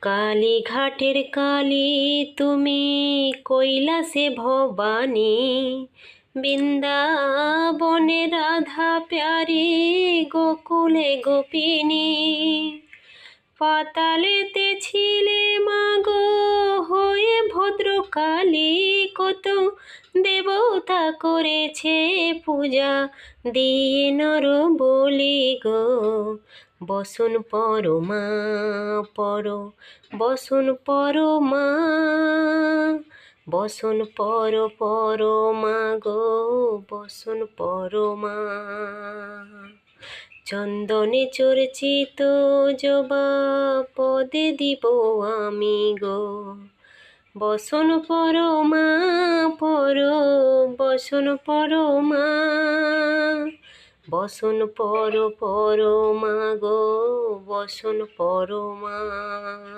কালীঘাটের কালী তুমি, কৈলাসে ভবানী, বৃন্দাবনে রাধা প্যারি, গোকুলে গোপিনী। পাতালেতে ছিলে মাগো হয়ে ভদ্রকালী, কত দেবতা করেছে পূজা দিয়ে নর বলি গো। বসন পরমা পর, বসন পরমা, বসন পরমা গো, বসন পরমা। চন্দনে চর্চিত জবা পদে দিব আমি গো। বসন পরমা পর, বসন পরমা, বসন পরমা গো, বসন পরমা।